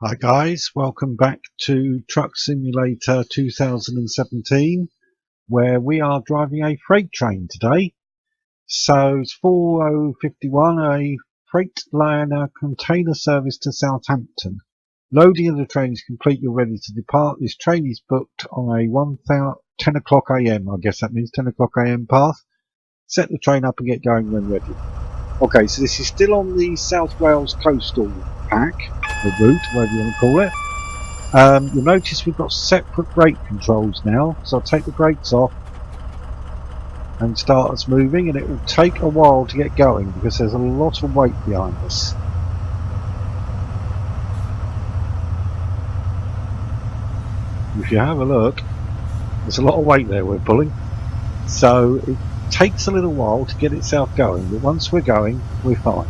Hi guys, welcome back to Truck Simulator 2017, where we are driving a freight train today. So it's 4051, a Freightliner container service to Southampton. Loading of the train is complete, you're ready to depart. This train is booked on a 10 o'clock AM, I guess that means 10 o'clock AM path. Set the train up and get going when ready. Okay, so this is still on the South Wales coastal pack, the route, whatever you want to call it. You'll notice we've got separate brake controls now, so I'll take the brakes off and start us moving, and it will take a while to get going because there's a lot of weight behind us. If you have a look, there's a lot of weight there we're pulling, so it takes a little while to get itself going, but once we're going, we're fine.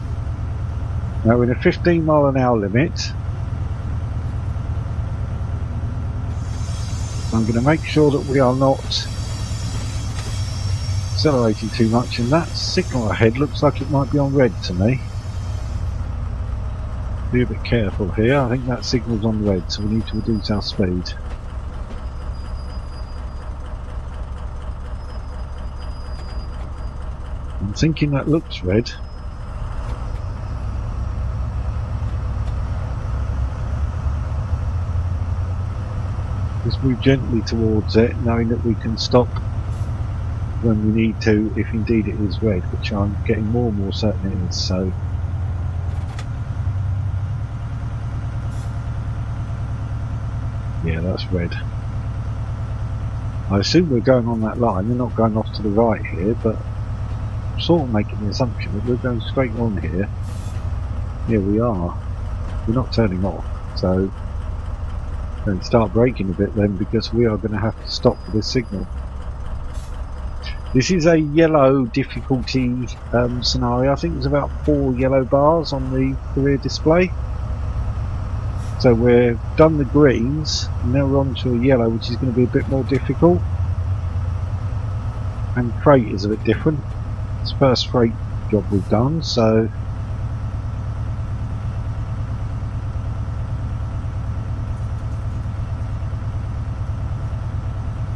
Now we're in a 15 mile an hour limit. I'm going to make sure that we are not accelerating too much, and that signal ahead looks like it might be on red to me. Be a bit careful here. I think that signal's on red, so we need to reduce our speed. I'm thinking that looks red. Just move gently towards it, knowing that we can stop when we need to, if indeed it is red, which I'm getting more and more certain it is. So yeah, that's red. I assume we're going on that line. We're not going off to the right here, but I'm sort of making the assumption that we're going straight on here. Yeah, we are. We're not turning off, so going to start braking a bit then, because we are going to have to stop for this signal. This is a yellow difficulty scenario. I think there's about 4 yellow bars on the rear display. So we've done the greens, and now we're on to a yellow, which is going to be a bit more difficult. And freight is a bit different. It's the first freight job we've done, so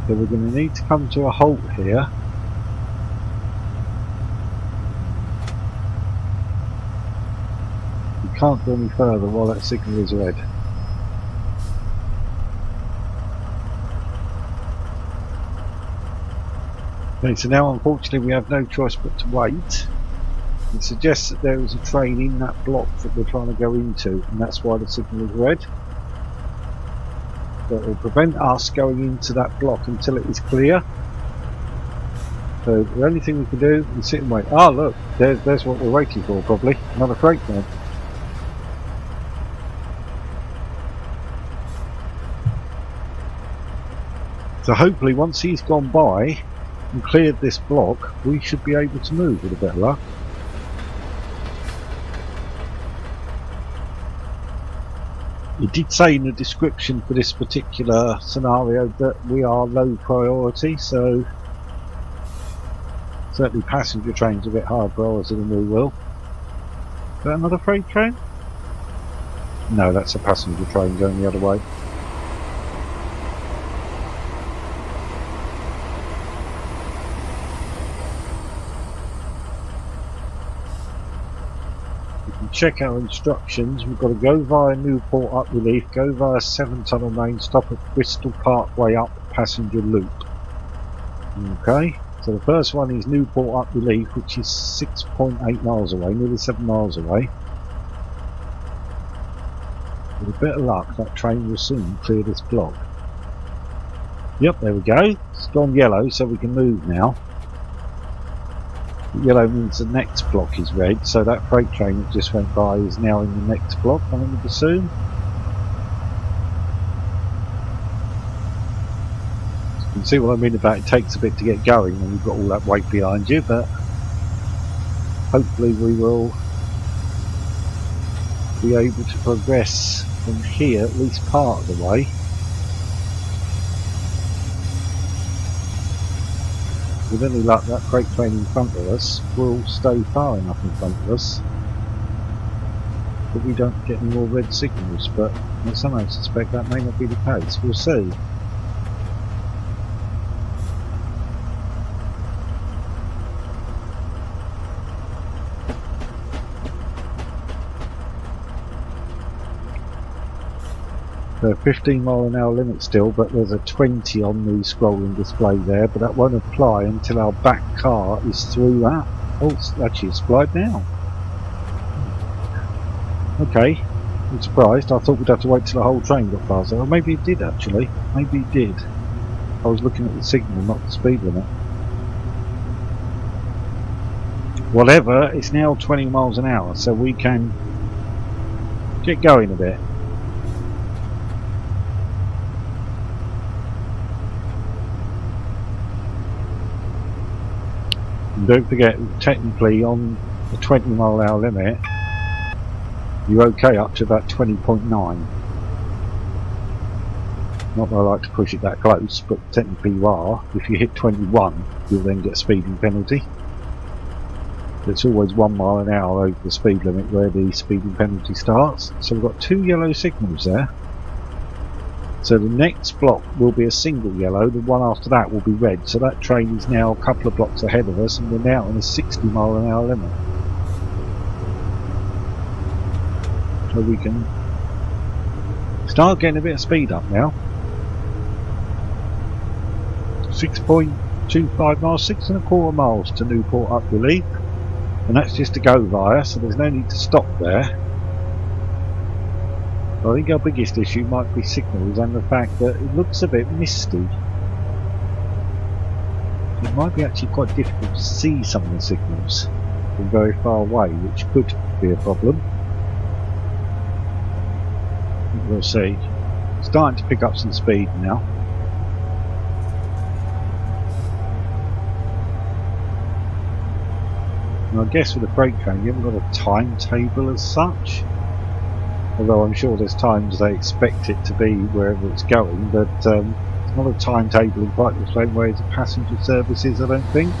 we're going to need to come to a halt here. We can't go any further while that signal is red. Okay, so now unfortunately we have no choice but to wait. It suggests that there is a train in that block that we're trying to go into, and that's why the signal is red. But it will prevent us going into that block until it is clear. So the only thing we can do is sit and wait. Ah, look, there's what we're waiting for, probably. Another freight train. So hopefully once he's gone by and cleared this block, we should be able to move with a bit of luck. It did say in the description for this particular scenario that we are low priority, so certainly passenger trains are a bit higher priority than we will. Is that another freight train? No, that's a passenger train going the other way. Check our instructions. We've got to go via Newport up Relief, go via 7 Tunnel Main, stop at Bristol Parkway up passenger loop. Okay, so the first one is Newport up Relief, which is 6.8 miles away, nearly 7 miles away. With a bit of luck, that train will soon clear this block. Yep, there we go. It's gone yellow, so we can move now. Yellow means the next block is red, so that freight train that just went by is now in the next block, I would assume. So you can see what I mean about it takes a bit to get going when you've got all that weight behind you, but hopefully we will be able to progress from here at least part of the way. With any luck, that freight train in front of us will stay far enough in front of us that we don't get any more red signals, but I somehow suspect that may not be the case. We'll see. There are 15 mph limit still, but there's a 20 on the scrolling display there, but that won't apply until our back car is through that. Oh, it's applied now. Okay, I'm surprised. I thought we'd have to wait till the whole train got past there. Or maybe it did actually. Maybe it did. I was looking at the signal, not the speed limit. Whatever, it's now 20 miles an hour, so we can get going a bit. And don't forget, technically on the 20-mile-an-hour limit, you're okay up to about 20.9. Not that I like to push it that close, but technically you are. If you hit 21, you'll then get a speeding penalty. It's always 1 mile an hour over the speed limit where the speeding penalty starts. So we've got 2 yellow signals there. So the next block will be a single yellow, the one after that will be red. So that train is now a couple of blocks ahead of us, and we're now on a 60-mile-an-hour limit. So we can start getting a bit of speed up now. 6.25 miles, 6.25 miles to Newport up Relief, and that's just to go via, so there's no need to stop there. I think our biggest issue might be signals and the fact that it looks a bit misty. It might be actually quite difficult to see some of the signals from very far away, which could be a problem. We'll see. Starting to pick up some speed now. And I guess with a freight train you haven't got a timetable as such. Although I'm sure there's times they expect it to be wherever it's going, but it's not a timetable in quite the same way as a passenger service is, I don't think.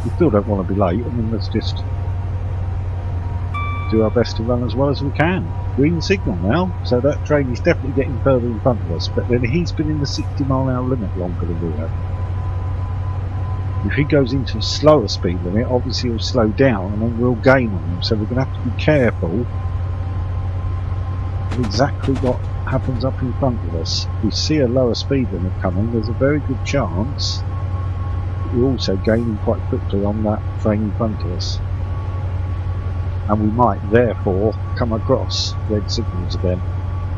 We still don't want to be late. I mean, let's just do our best to run as well as we can. Green signal now, so that train is definitely getting further in front of us, but then he's been in the 60-mile-an-hour limit longer than we have. If he goes into a slower speed limit, obviously he'll slow down and then we'll gain on him, so we're going to have to be careful of exactly what happens up in front of us. If we see a lower speed limit coming, there's a very good chance that we're also gaining quite quickly on that train in front of us, and we might therefore come across red signals again,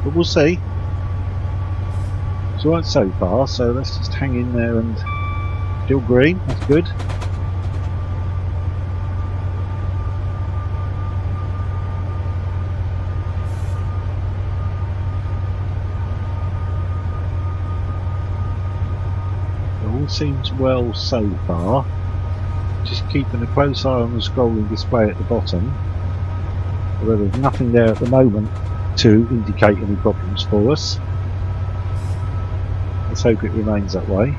but we'll see. It's alright so far, so let's just hang in there. And still green, that's good. It all seems well so far. Just keeping a close eye on the scrolling display at the bottom. Although there's nothing there at the moment to indicate any problems for us. Let's hope it remains that way.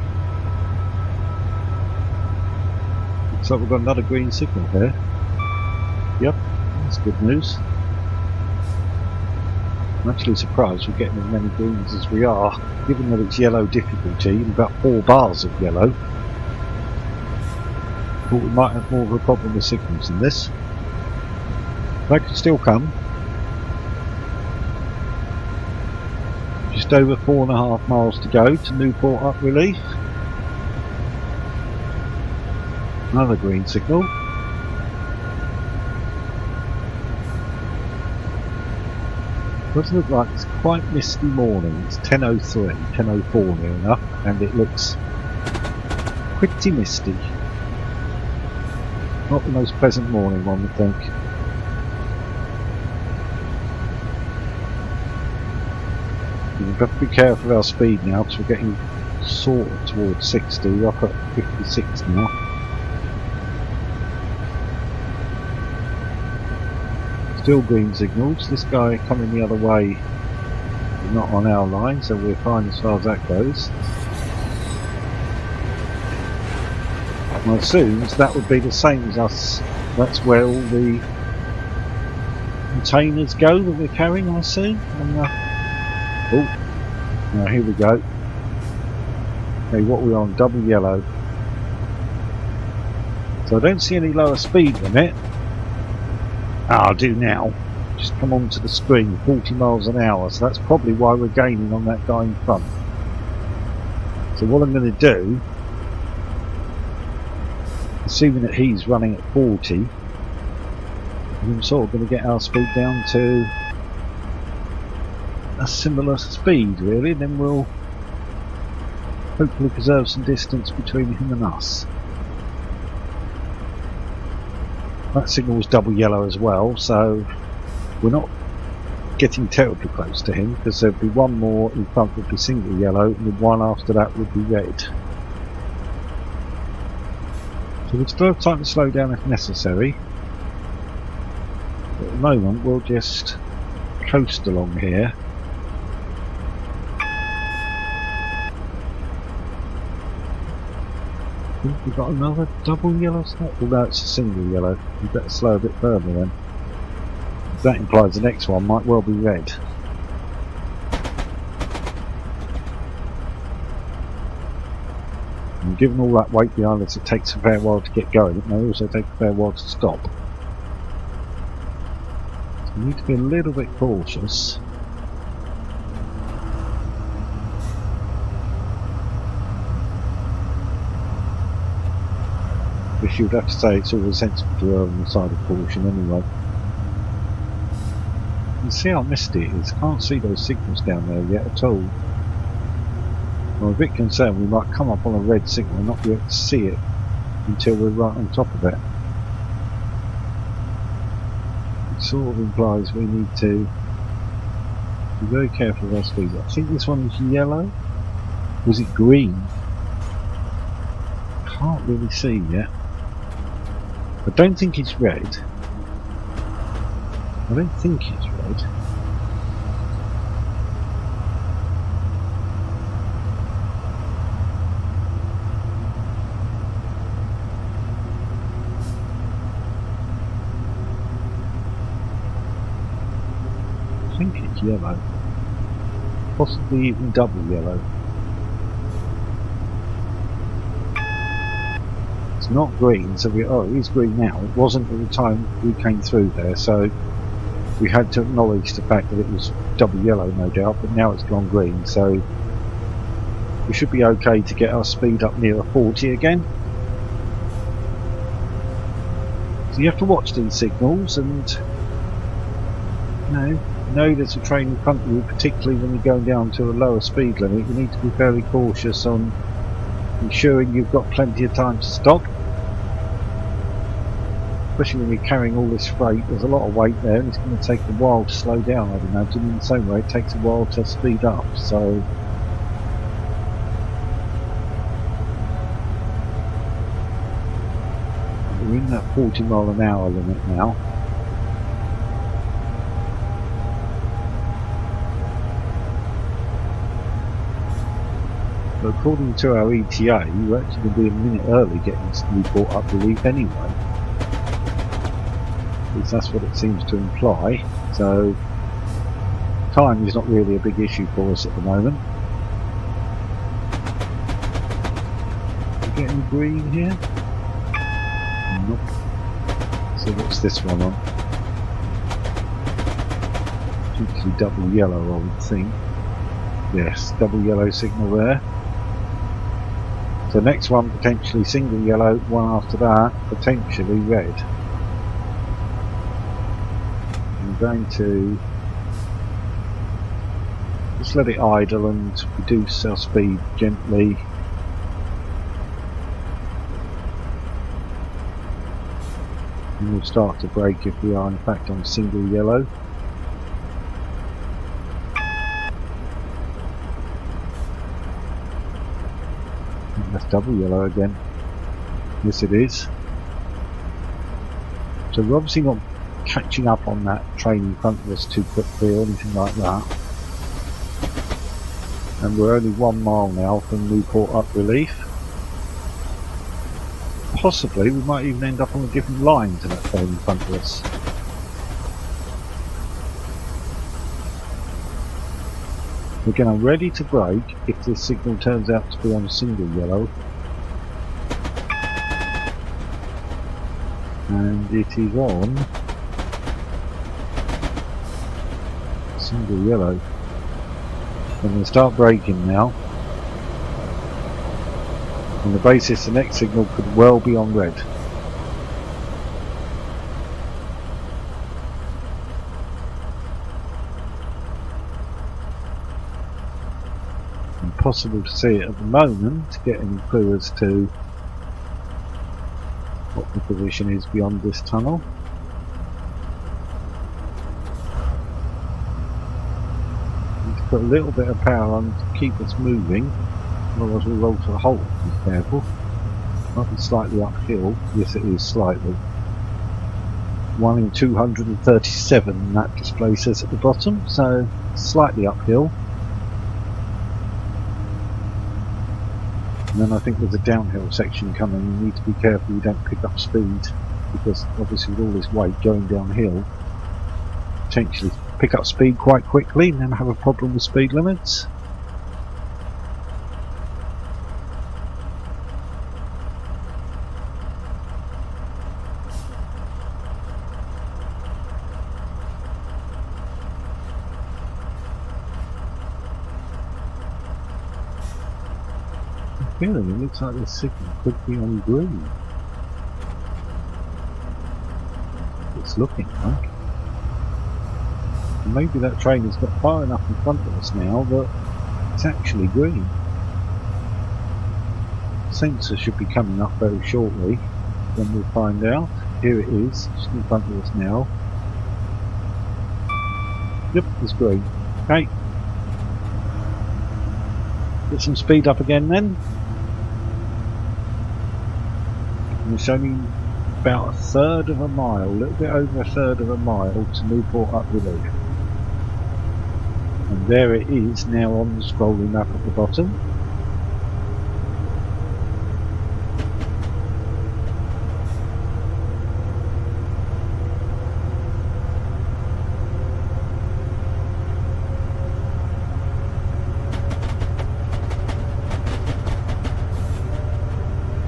So we've got another green signal here. Yep, that's good news. I'm actually surprised we're getting as many greens as we are, given that it's yellow difficulty and about 4 bars of yellow. Thought we might have more of a problem with signals than this. That could still come. Just over 4.5 miles to go to Newport up Relief. Another green signal. Does look like it's quite misty morning. It's 10:03, 10:04 near enough, and it looks pretty misty. Not the most pleasant morning, one would think. We've got to be careful of our speed now because we're getting sort of towards 60. We're up at 56 now. Still green signals. This guy coming the other way is not on our line, so we're fine as far as that goes. I assumed that would be the same as us. That's where all the containers go that we're carrying, I assume. Oh, now here we go. Okay, what are we on? Double yellow. So I don't see any lower speed limit. I do now. Just come onto the screen, 40 miles an hour. So that's probably why we're gaining on that guy in front. So what I'm going to do, assuming that he's running at 40, I'm sort of going to get our speed down to a similar speed really, then we'll hopefully preserve some distance between him and us. That signal's double yellow as well, so we're not getting terribly close to him, because there'd be one more in front would be single yellow and the one after that would be red. So we'll still have time to slow down if necessary. But at the moment we'll just coast along here. I think we've got another double yellow spot. Although it's a single yellow, we better slow a bit further then. That implies the next one might well be red. And given all that weight behind us, it takes a fair while to get going. It may also take a fair while to stop. So we need to be a little bit cautious. But you'd have to say it's always sensible to err on the side of caution anyway. You can see how misty it is. Can't see those signals down there yet at all. I'm a bit concerned we might come up on a red signal and not be able to see it until we're right on top of it. It sort of implies we need to be very careful with our speed. I think this one is yellow. Was it green? Can't really see yet. I don't think it's red. I don't think it's red. I think it's yellow. Possibly even double yellow. It's not green, so it is green now. It wasn't at the time we came through there, so we had to acknowledge the fact that it was double yellow, no doubt, but now it's gone green, so we should be okay to get our speed up near 40 again. So you have to watch these signals and know there's a train in front of you, particularly when you're going down to a lower speed limit. You need to be very cautious on ensuring you've got plenty of time to stop. Especially when you're carrying all this freight, there's a lot of weight there and it's going to take a while to slow down, I'd imagine. In the same way it takes a while to speed up, so we're in that 40 mile an hour limit now. But according to our ETA, you're actually going to be a minute early getting to Newport up relief anyway. At least that's what it seems to imply. So time is not really a big issue for us at the moment. Getting green here? Nope. So what's this one on? Usually double yellow, I would think. Yes, double yellow signal there. So next one potentially single yellow, one after that potentially red. I'm going to just let it idle and reduce our speed gently. And we'll start to brake if we are in fact on single yellow. That's double yellow again. Yes, it is. So we're obviously not catching up on that train in front of us too quickly or anything like that. And we're only 1 mile now from Newport up relief. possibly we might even end up on a different line to that train in front of us. Again, I'm ready to brake if this signal turns out to be on single yellow. And it is on single yellow. I'm going to start braking now. On the basis the next signal could well be on red. Impossible to see it at the moment to get any clue as to what the position is beyond this tunnel. Need to put a little bit of power on to keep us moving, otherwise we'll roll to a halt. Be careful. Might be slightly uphill. Yes, it is slightly. 1 in 237 that display says at the bottom, so slightly uphill. And then I think there's a downhill section coming. You need to be careful you don't pick up speed, because obviously with all this weight going downhill, potentially pick up speed quite quickly and then have a problem with speed limits. Feeling it looks like this signal could be on green. It's looking like. And maybe that train has got far enough in front of us now that it's actually green. Sensor should be coming up very shortly, then we'll find out. Here it is, just in front of us now. Yep, it's green. Okay. Get some speed up again then. And it's only about a third of a mile, a little bit over a third of a mile to Newport Up-the-Lea. And there it is now on the scrolling map at the bottom.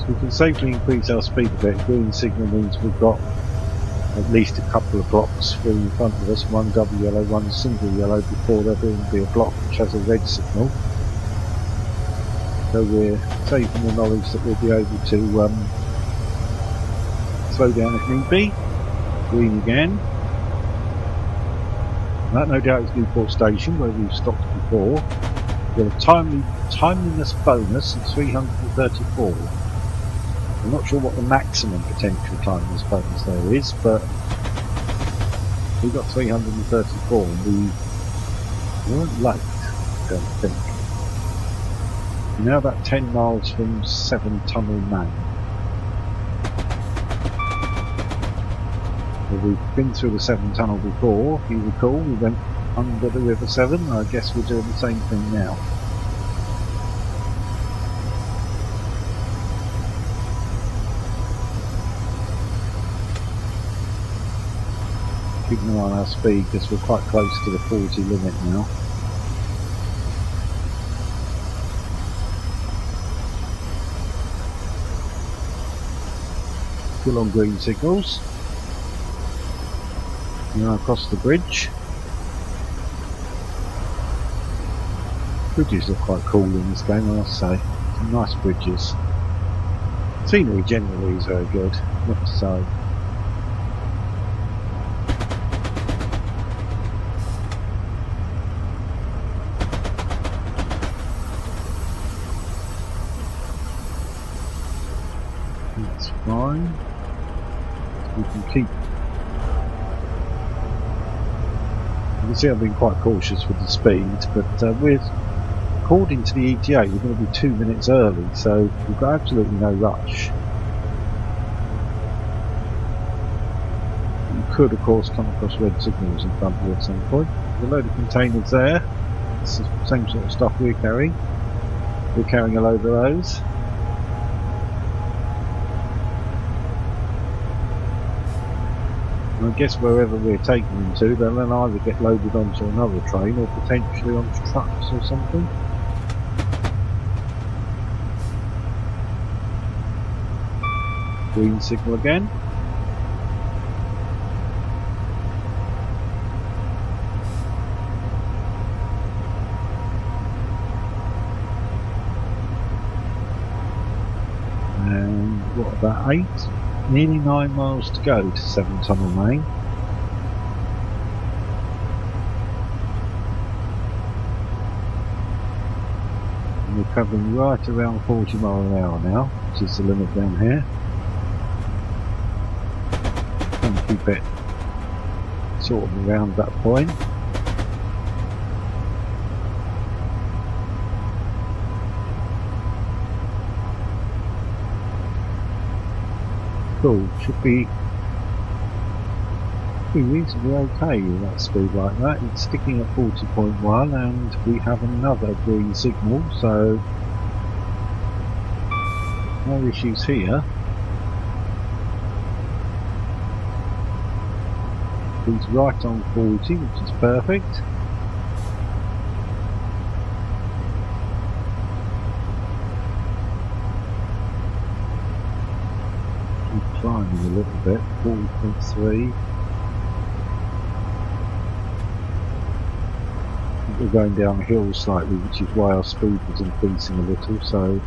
We can safely increase our speed a bit. Green signal means we've got at least a couple of blocks through in front of us, one double yellow, one single yellow, before there will be a block which has a red signal. So we're safe in the knowledge that we'll be able to slow down if need be. Green again. That no doubt is Newport Station where we've stopped before. We've got a timeliness bonus of 334. I'm not sure what the maximum potential timeliness bonus there is, but we got 334 and we weren't late, I don't think. Now about 10 miles from Severn Tunnel Main. Well, we've been through the Severn Tunnel before, if you recall. We went under the River Severn. I guess we're doing the same thing now. Keeping an eye on our speed because we're quite close to the 40 limit now. Still on green signals. Now across the bridge. Bridges look quite cool in this game, I must say. Some nice bridges. Scenery generally is very good, not so. That's fine. We can keep. You can see I've been quite cautious with the speed, but we're, according to the ETA, we're going to be 2 minutes early, so we've got absolutely no rush. You could, of course, come across red signals in front of you at some point. There's a load of containers there. It's the same sort of stuff we're carrying. We're carrying a load of those. And I guess wherever we're taking them to, they'll then either get loaded onto another train or potentially onto trucks or something. Green signal again. And what about 8? Nearly 9 miles to go to 7 Tunnel Main. And we're covering right around 40 miles an hour now, which is the limit down here. And keep it sort of around that point. Cool, should be reasonably okay with that speed like that. It's sticking at 40.1 and we have another green signal, so no issues here. He's right on 40, which is perfect. Keep climbing a little bit, 40.3. We're going down a hill slightly, which is why our speed was increasing a little, so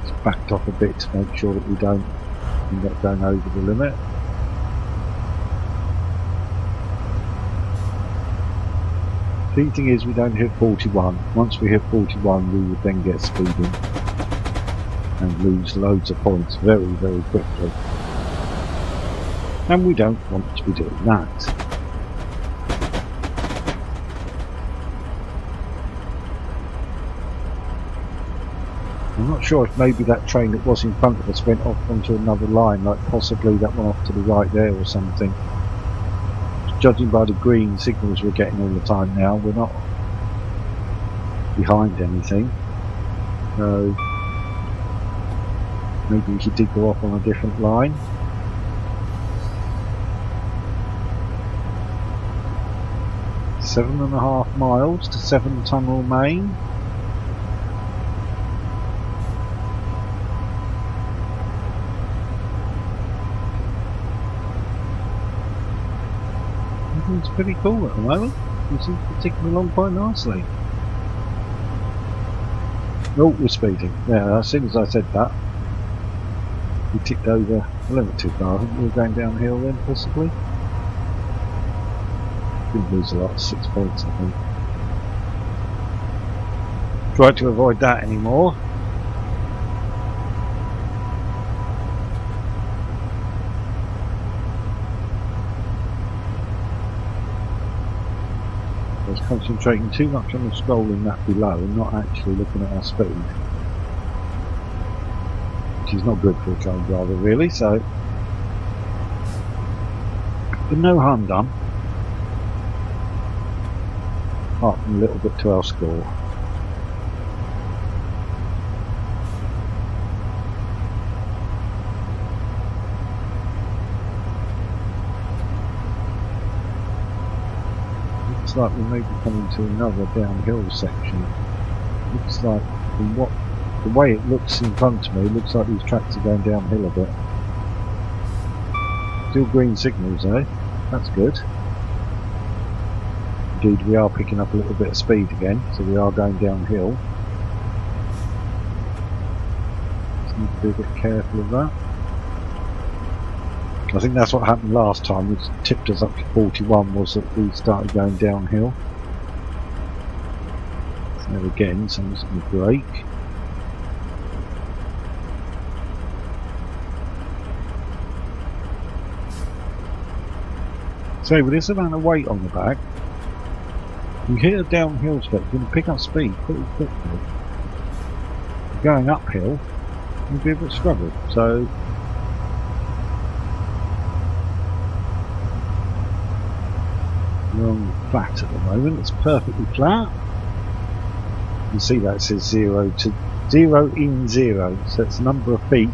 it's backed off a bit to make sure that we don't end up going over the limit. The thing is, we don't hit 41. Once we hit 41, we would then get speeding and lose loads of points very, very quickly. And we don't want to be doing that. I'm not sure if maybe that train that was in front of us went off onto another line, like possibly that one off to the right there or something. Judging by the green signals we're getting all the time now, we're not behind anything. So maybe we did go off on a different line. Seven and a half miles to 7 Tunnel Main. It's pretty cool at the moment. It seems to be ticking along quite nicely. Oh, we're speeding. Yeah, as soon as I said that, we ticked over a little bit too far. I think we were going downhill then, possibly. Didn't lose a lot, 6 points, I think. Try to avoid that anymore. I was concentrating too much on the scrolling map below and not actually looking at our speed, which is not good for a train driver really, so but no harm done, apart from a little bit to our score. Looks like we may be coming to another downhill section. Looks like, from what the way it looks in front of me, it looks like these tracks are going downhill a bit. Still green signals though, that's good. Indeed, we are picking up a little bit of speed again, so we are going downhill. Just need to be a bit careful of that. I think that's what happened last time, which tipped us up to 41, was that we started going downhill. So there again, so I'm just going to brake. So with this amount of weight on the back, you hit a downhill stretch, you can pick up speed pretty quickly. Going uphill, you'll be a bit struggle. So we're on flat at the moment, it's perfectly flat. You can see that it says 0 in 0, so it's the number of feet,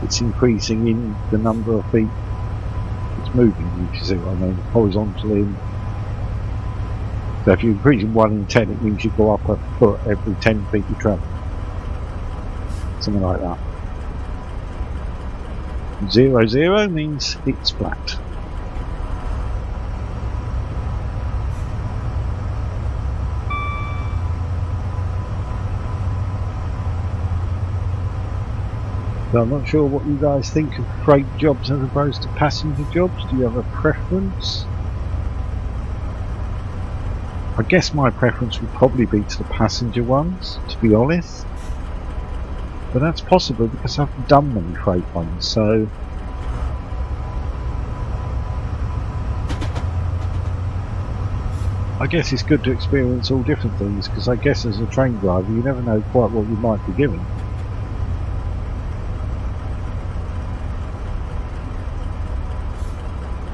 it's increasing in the number of feet it's moving, if you see what I mean, horizontally. So if you're increasing 1 in 10, it means you go up a foot every 10 feet you travel. Something like that. 0, 0 means it's flat. So I'm not sure what you guys think of freight jobs as opposed to passenger jobs. Do you have a preference? I guess my preference would probably be to the passenger ones, to be honest. But that's possible because I haven't done many freight ones, so... I guess it's good to experience all different things, because I guess as a train driver you never know quite what you might be given.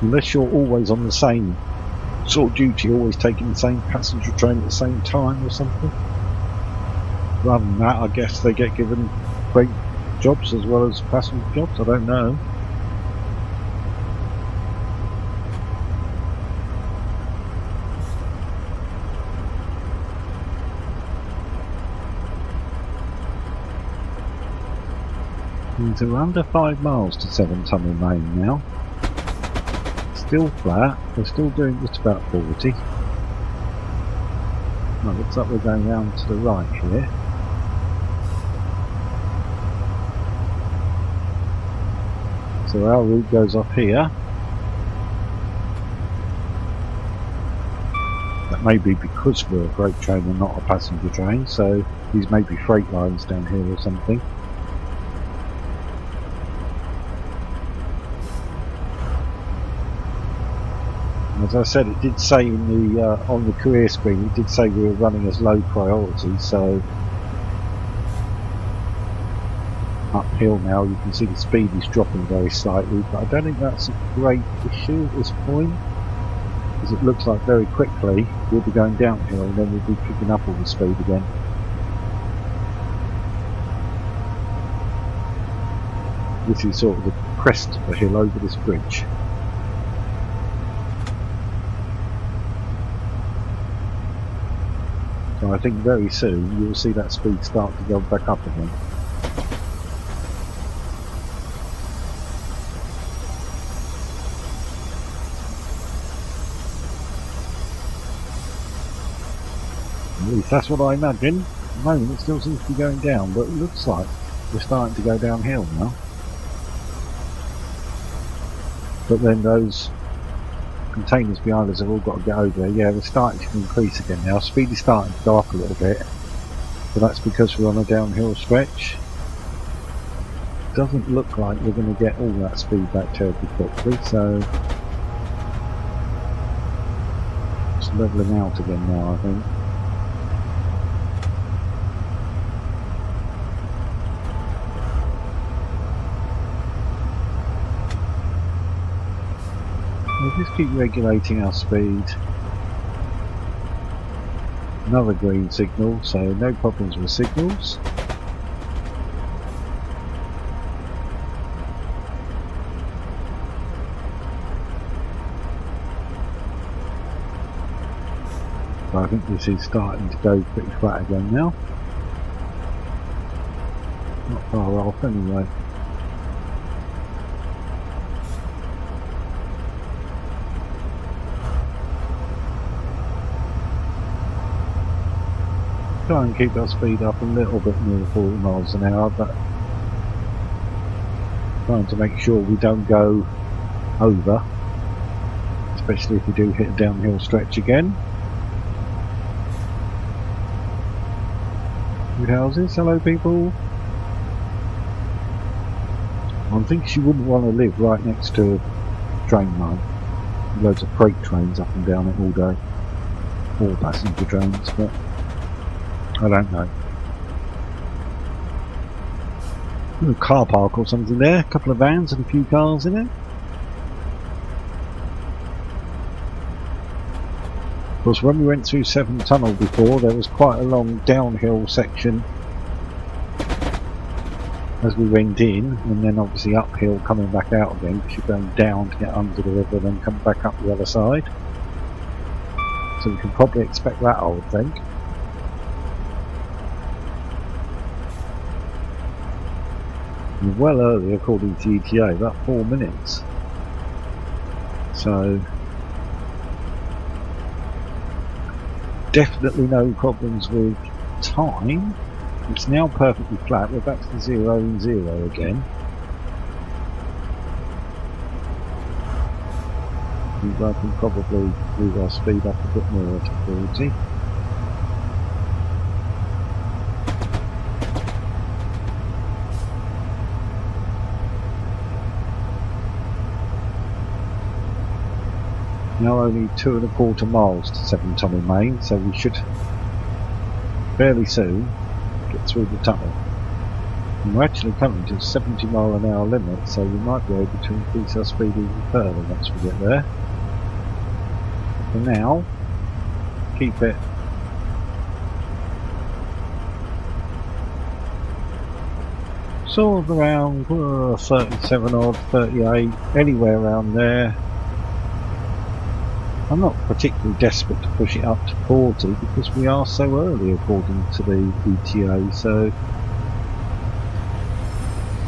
Unless you're always on the same sort of duty, always taking the same passenger train at the same time or something. Rather than that, I guess they get given freight jobs as well as passenger jobs, I don't know. So we're under 5 miles to Severn Tunnel Main now. Still flat, we're still doing just about 40. Well, looks like we're going round to the right here. So our route goes off here. That may be because we're a freight train and not a passenger train, so these may be freight lines down here or something. As I said, it did say in the on the career screen, it did say we were running as low priority, so uphill now you can see the speed is dropping very slightly, but I don't think that's a great issue at this point, because it looks like very quickly we'll be going downhill and then we'll be picking up all the speed again. This is sort of the crest of the hill over this bridge. So I think very soon you'll see that speed start to go back up again. At least that's what I imagine. At the moment it still seems to be going down, but it looks like we're starting to go downhill now. But then those containers behind us have all got to get over there. Yeah, they're starting to increase again now. Speed is starting to go up a little bit, but that's because we're on a downhill stretch. Doesn't look like we're going to get all that speed back terribly quickly, so it's levelling out again now, I think. We'll just keep regulating our speed. Another green signal, so no problems with signals. So I think this is starting to go pretty flat again now. Not far off anyway. Try and keep our speed up a little bit near 40 miles an hour, but trying to make sure we don't go over, especially if we do hit a downhill stretch again. Good houses, hello people. I'm thinking you wouldn't want to live right next to a train line. Loads of freight trains up and down it all day, or passenger trains, but I don't know. A little car park or something there, a couple of vans and a few cars in it. Of course, when we went through Severn Tunnel before, there was quite a long downhill section as we went in, and then obviously uphill coming back out again because you're going down to get under the river and then come back up the other side. So we can probably expect that, I would think. We're well early according to ETA, about 4 minutes. So definitely no problems with time. It's now perfectly flat. We're back to 0 and 0 again. I can probably move our speed up a bit more to 40. Now only 2¼ miles to 7 Tunnel Main, so we should fairly soon get through the tunnel. And we're actually coming to a 70-mile-an-hour limit, so we might be able to increase our speed even further once we get there. For now, keep it sort of around 37 odd, 38, anywhere around there. I'm not particularly desperate to push it up to 40 because we are so early according to the ETA. So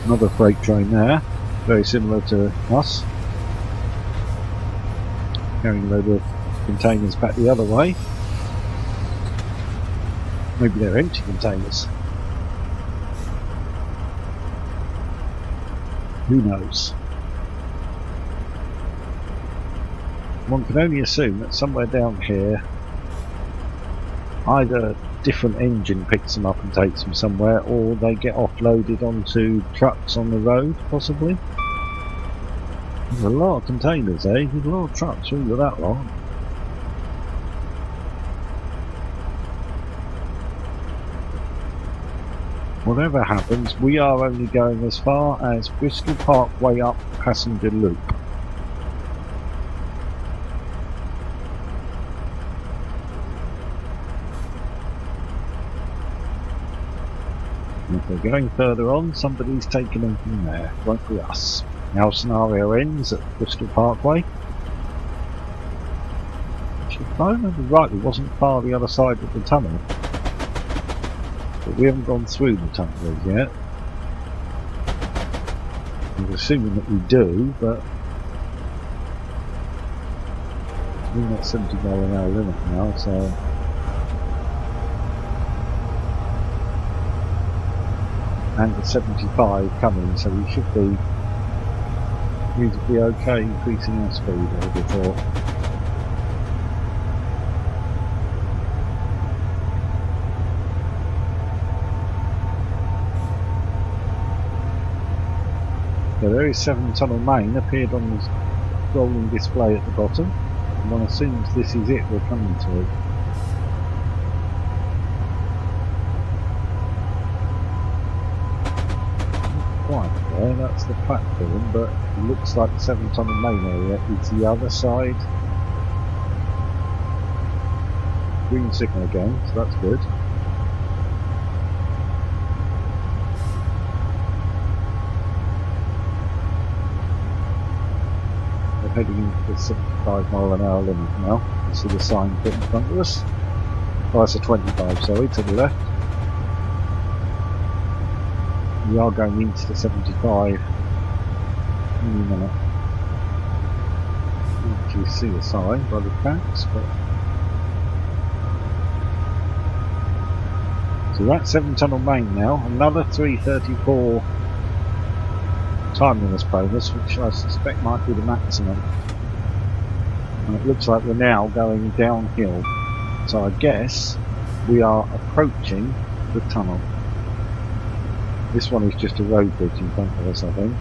another freight train there, very similar to us, carrying a load of containers back the other way. Maybe they're empty containers. Who knows? One can only assume that somewhere down here either a different engine picks them up and takes them somewhere, or they get offloaded onto trucks on the road, possibly. There's a lot of containers, eh? There's a lot of trucks, all of that lot. Whatever happens, we are only going as far as Bristol Parkway up Passenger Loop. If we're going further on, somebody's taking them from there. Won't be us. Our scenario ends at Bristol Parkway. Which, if I remember rightly, wasn't far the other side of the tunnel. But we haven't gone through the tunnel yet. I'm assuming that we do, but we're at 70-mile-an-hour limit now, so. And the 75 coming, so we should be reasonably okay increasing our speed, I would have thought. So there is 7 Tunnel Main appeared on the rolling display at the bottom, and one assumes this is it we're coming to. There, that's the platform, but it looks like the 7 Tunnel Main area is the other side. Green signal again, so that's good. We're heading into the 75-mile-an-hour limit now. You see the sign put in front of us. Oh, it's a 25, sorry, to the left. We are going into the 75 in a minute. You can actually see the sign by the tracks, but so that's 7 Tunnel Main now. Another 3:34 timeliness bonus, which I suspect might be the maximum. And it looks like we're now going downhill. So I guess we are approaching the tunnel. This one is just a road bridge in front of us, I think.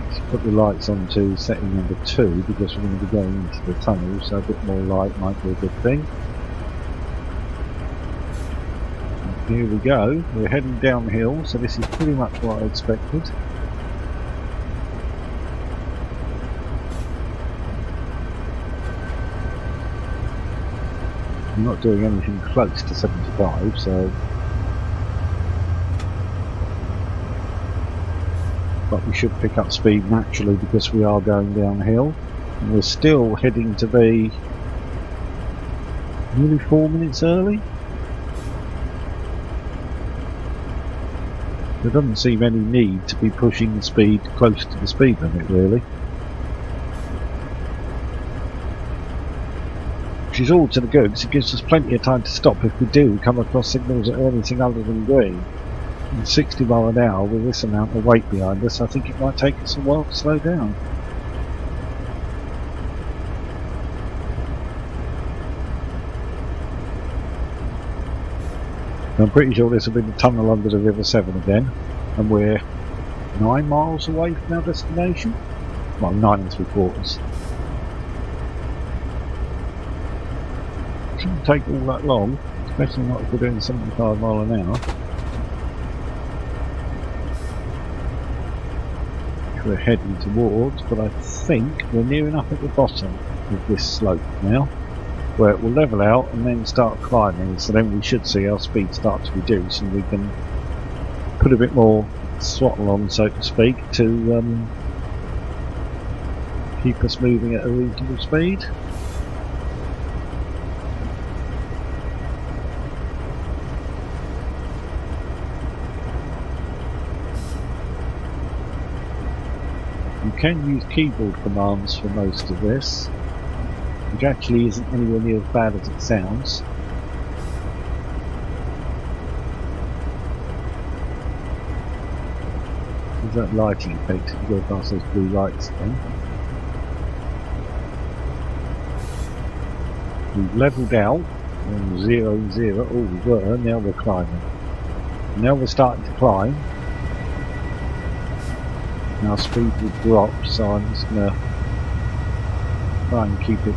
Let's put the lights on to setting number 2 because we're going to be going into the tunnel, so a bit more light might be a good thing. Here we go, we're heading downhill, so this is pretty much what I expected. I'm not doing anything close to 75, so... But we should pick up speed naturally because we are going downhill. And we're still heading to be nearly 4 minutes early. There doesn't seem any need to be pushing the speed close to the speed limit, really. Which is all to the good, because it gives us plenty of time to stop if we do come across signals that are anything other than green. And 60 mile an hour with this amount of weight behind us, I think it might take us a while to slow down. I'm pretty sure this will be the tunnel under the River Severn again, and we're 9 miles away from our destination. Well, 9 3/4. Shouldn't take all that long, especially not if we're doing 75 mile an hour. Which we're heading towards, but I think we're near enough at the bottom of this slope now, where it will level out and then start climbing, so then we should see our speed start to reduce and we can put a bit more throttle on, so to speak, to keep us moving at a reasonable speed. You can use keyboard commands for most of this, which actually isn't anywhere near as bad as it sounds. There's that lighting effect if you go past those blue lights again. We've levelled out on 0 0, oh we were, now we're climbing. Now we're starting to climb. Our speed will drop, so I'm just going to try and keep it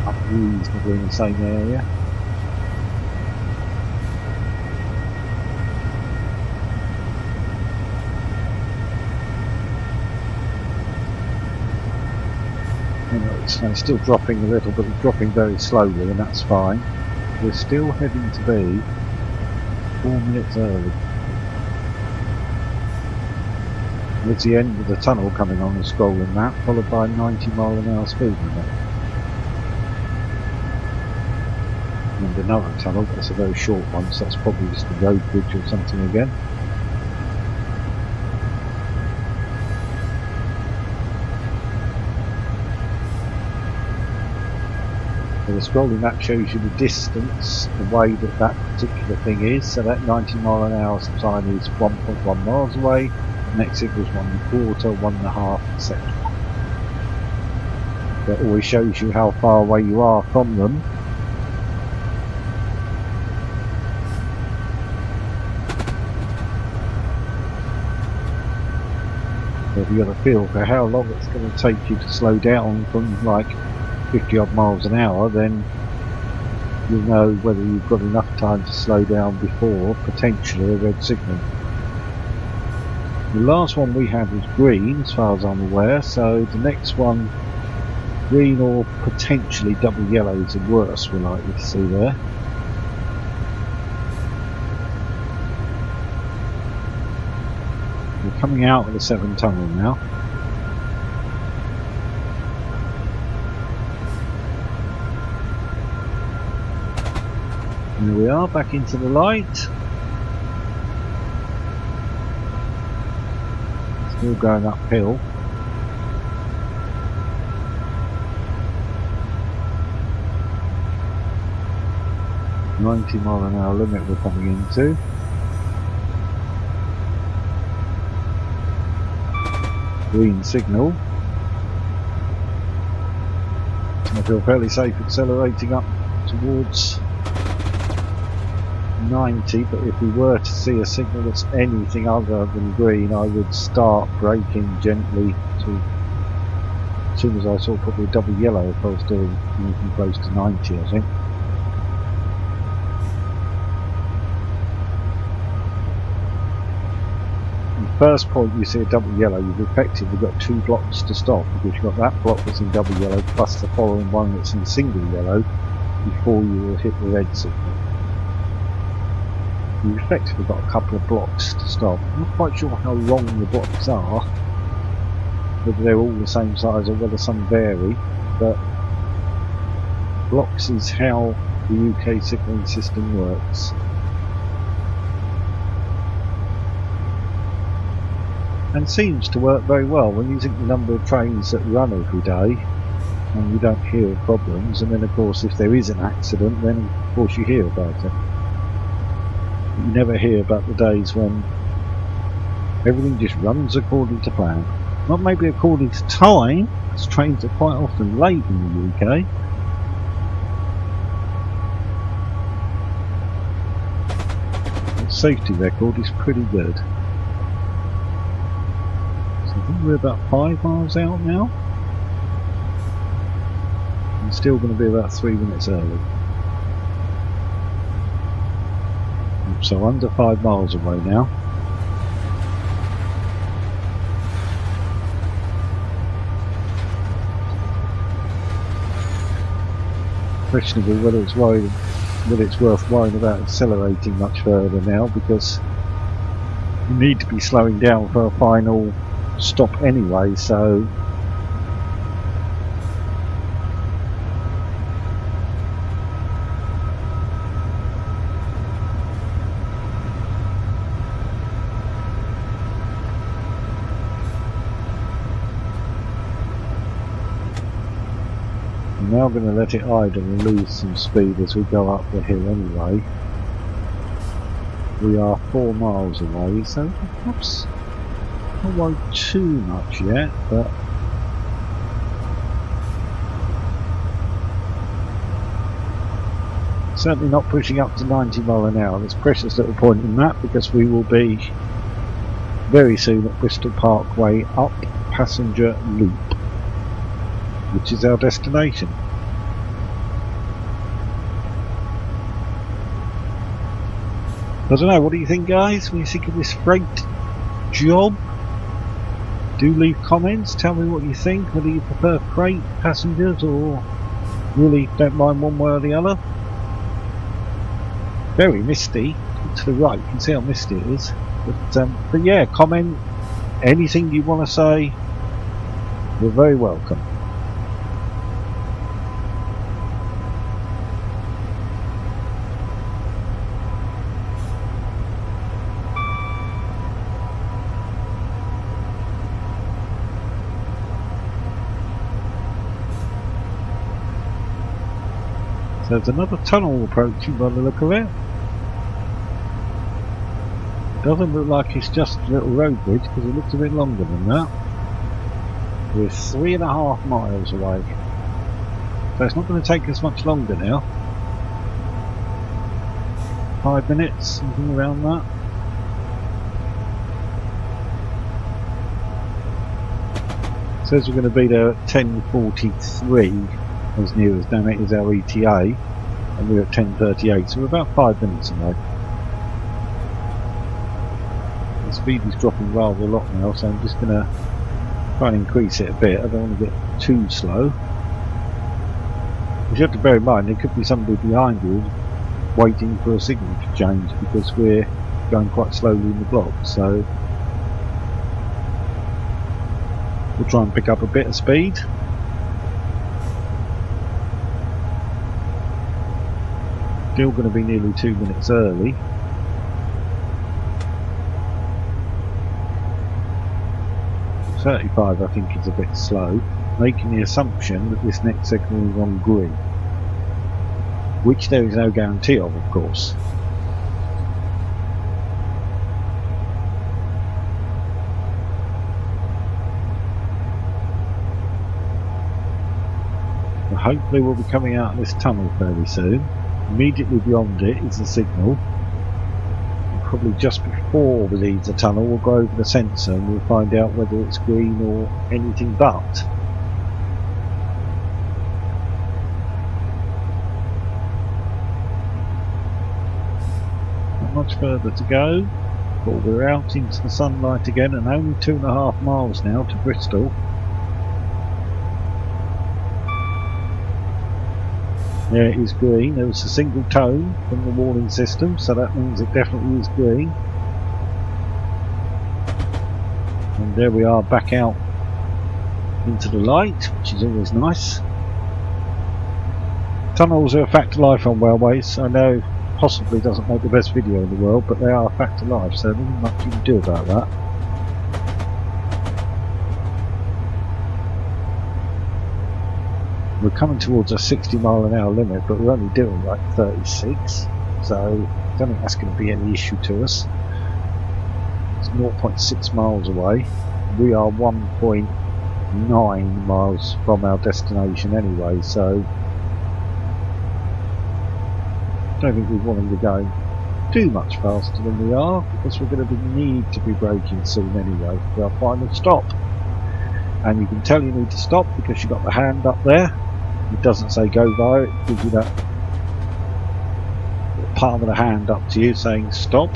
up reasonably in the same area. It's still dropping a little, but it's dropping very slowly, and that's fine. We're still heading to be 4 minutes early. It's the end of the tunnel coming on the scrolling map, followed by 90 mile an hour speed limit. And another tunnel, that's a very short one, so that's probably just a road bridge or something again. So the scrolling map shows you the distance away that particular thing is, so that 90 mile an hour sign is 1.1 miles away. Next equals 1 1/4, 1 1/2, etc. That always shows you how far away you are from them. So if you got a feel for how long it's going to take you to slow down from like 50 odd miles an hour, then you'll know whether you've got enough time to slow down before potentially a red signal. The last one we had was green, as far as I'm aware, so the next one, green or potentially double yellow, is the worst we're likely to see there. We're coming out of the Severn Tunnel now. Here we are, back into the light. Still going uphill. $90 mile an hour limit we're coming into. Green signal. I feel fairly safe accelerating up towards 90, but if we were to see a signal that's anything other than green, I would start braking gently to, as soon as I saw probably double yellow, if I was doing anything close to 90, I think. first point you see a double yellow, you've effectively got 2 blocks to stop, because you've got that block that's in double yellow plus the following one that's in single yellow before you will hit the red signal. You've effectively got a couple of blocks to stop. I'm not quite sure how long the blocks are, whether they're all the same size or whether some vary, but blocks is how the UK signalling system works. And seems to work very well when you think the number of trains that run every day and you don't hear of problems, and then of course if there is an accident then of course you hear about it. But you never hear about the days when everything just runs according to plan. Not maybe according to time, because trains are quite often late in the UK. The safety record is pretty good. I think we're about 5 miles out now. I'm still going to be about 3 minutes early. So under 5 miles away now. Questionable whether it's worth worrying about accelerating much further now, because you need to be slowing down for a final stop anyway, so I'm now going to let it idle and lose some speed as we go up the hill anyway. We are 4 miles away, so perhaps I won't too much yet, but certainly not pushing up to 90 mile an hour. There's precious little point in that, because we will be very soon at Bristol Parkway up Passenger Loop, which is our destination. I don't know, what do you think, guys? When you think of this freight job? Do leave comments, tell me what you think, whether you prefer freight passengers or really don't mind one way or the other. Very misty, to the right, you can see how misty it is, but yeah, comment anything you want to say, you're very welcome. There's another tunnel approaching by the look of it. Doesn't look like it's just a little road bridge, because it looks a bit longer than that. We're 3.5 miles away. So it's not going to take us much longer now. 5 minutes, something around that. It says we're going to be there at 10:43. As near as damn it is our ETA, and we're at 10:38, so we're about 5 minutes away. The speed is dropping rather a lot now, so I'm just going to try and increase it a bit. I don't want to get too slow. You have to bear in mind there could be somebody behind you waiting for a signal to change, because we're going quite slowly in the block, so we'll try and pick up a bit of speed. Still going to be nearly 2 minutes early. .35 I think is a bit slow, making the assumption that this next signal is on green, which there is no guarantee of course. But hopefully we'll be coming out of this tunnel fairly soon. Immediately beyond it is the signal. And probably just before we leave the tunnel we'll go over the sensor and we'll find out whether it's green or anything but. Not much further to go. But we're out into the sunlight again, and only 2.5 miles now to Bristol. There it is green. There was a single tone from the warning system, so that means it definitely is green. And there we are, back out into the light, which is always nice. Tunnels are a fact of life on railways. I know possibly doesn't make the best video in the world, but they are a fact of life, so there isn't much you can do about that. We're coming towards a 60-mile-an-hour limit, but we're only doing like 36, so I don't think that's going to be any issue to us. It's 0.6 miles away. We are 1.9 miles from our destination anyway, so I don't think we want to be going too much faster than we are, because we're going to need to be braking soon anyway for our final stop. And you can tell you need to stop because you've got the hand up there. It doesn't say go via, it gives you that palm of the hand up to you saying stop.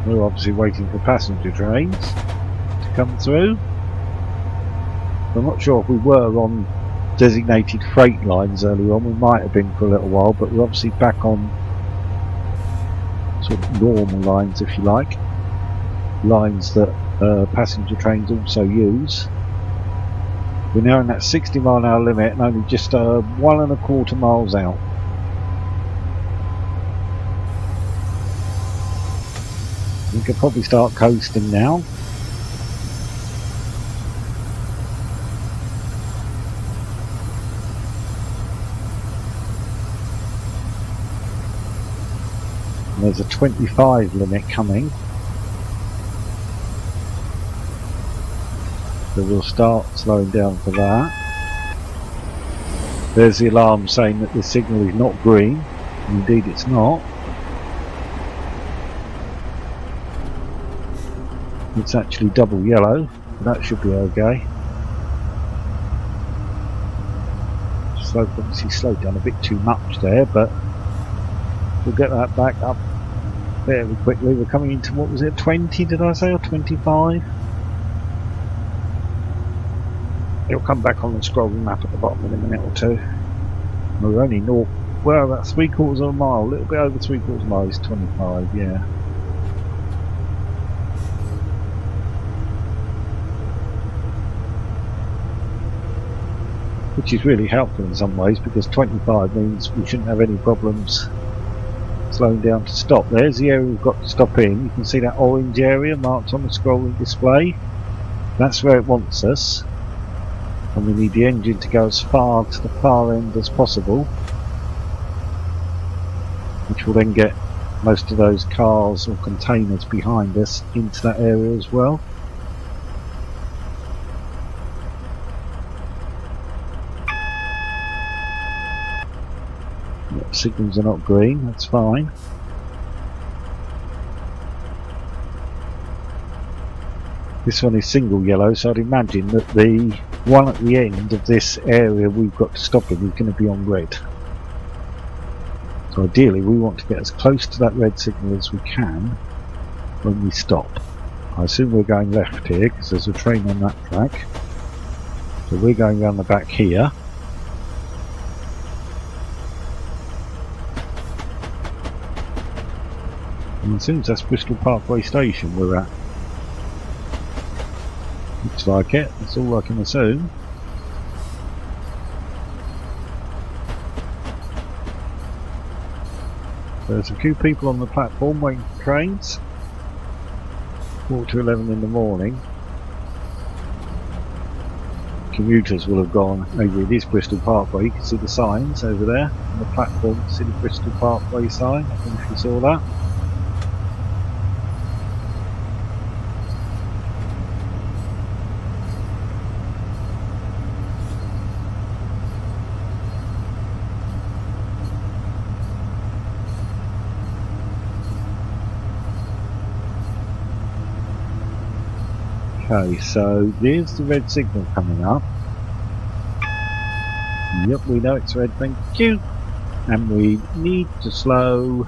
We're obviously waiting for passenger trains to come through. I'm not sure if we were on designated freight lines earlier on. We might have been for a little while, but we're obviously back on sort of normal lines, if you like, lines that passenger trains also use. We're now in that 60-mile-an-hour limit and only just 1.25 miles out. We could probably start coasting now. There's a 25 limit coming, so we'll start slowing down for that. There's the alarm saying that the signal is not green. Indeed it's not. It's actually double yellow, but that should be okay. Obviously slowed down a bit too much there, but we'll get that back up fairly quickly. We're coming into, what was it, 20 did I say, or 25? It'll come back on the scrolling map at the bottom in a minute or two. We're only north, well, about 3/4 of a mile, a little bit over 3/4 of a mile is 25, yeah. Which is really helpful in some ways, because 25 means we shouldn't have any problems slowing down to stop. There's the area we've got to stop in. You can see that orange area marked on the scrolling display. That's where it wants us, and we need the engine to go as far to the far end as possible, which will then get most of those cars or containers behind us into that area as well. Signals are not green, that's fine. This one is single yellow, so I'd imagine that the one at the end of this area we've got to stop in is going to be on red. So ideally we want to get as close to that red signal as we can when we stop. I assume we're going left here because there's a train on that track. So we're going around the back here. And as soon as that's Bristol Parkway Station we're at. Looks like it, that's all I can assume. There's a few people on the platform waiting for trains. 11:15 in the morning. Commuters will have gone, maybe it is Bristol Parkway. You can see the signs over there on the platform. You can see the Bristol Parkway sign, I don't know if you saw that. Okay, so there's the red signal coming up. Yep, we know it's red, thank you. And we need to slow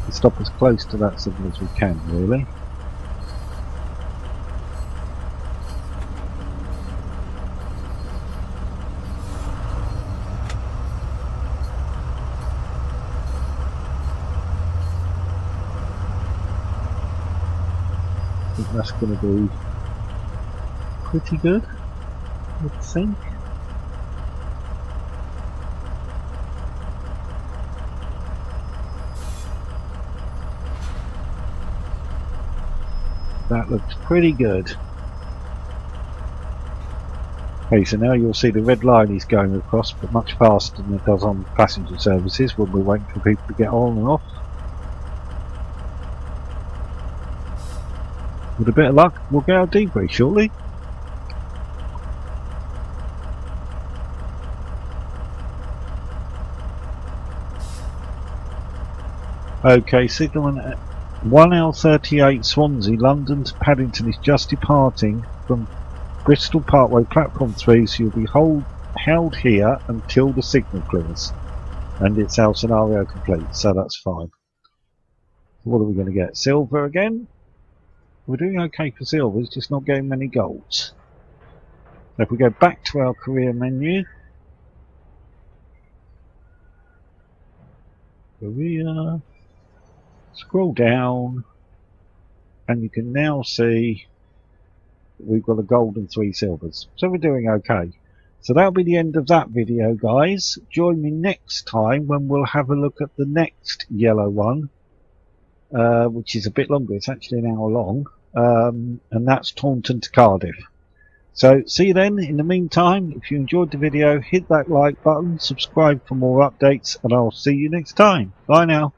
to stop as close to that signal as we can, really. I think that's going to be pretty good, I think. That looks pretty good. Okay, so now you'll see the red line is going across, but much faster than it does on passenger services when we're waiting for people to get on and off. With a bit of luck, we'll get our debrief shortly. Okay, signal 1L38 Swansea, London to Paddington is just departing from Bristol Parkway platform 3, so you'll be held here until the signal clears. And it's our scenario complete, so that's fine. What are we going to get? Silver again? We're doing okay for silvers, just not getting many golds. So if we go back to our career menu, career, scroll down, and you can now see we've got a gold and 3 silvers. So we're doing okay. So that'll be the end of that video, guys. Join me next time when we'll have a look at the next yellow one, which is a bit longer. It's actually an hour long, and that's Taunton to Cardiff. So see you then. In the meantime, if you enjoyed the video, hit that like button, subscribe for more updates, and I'll see you next time. Bye now.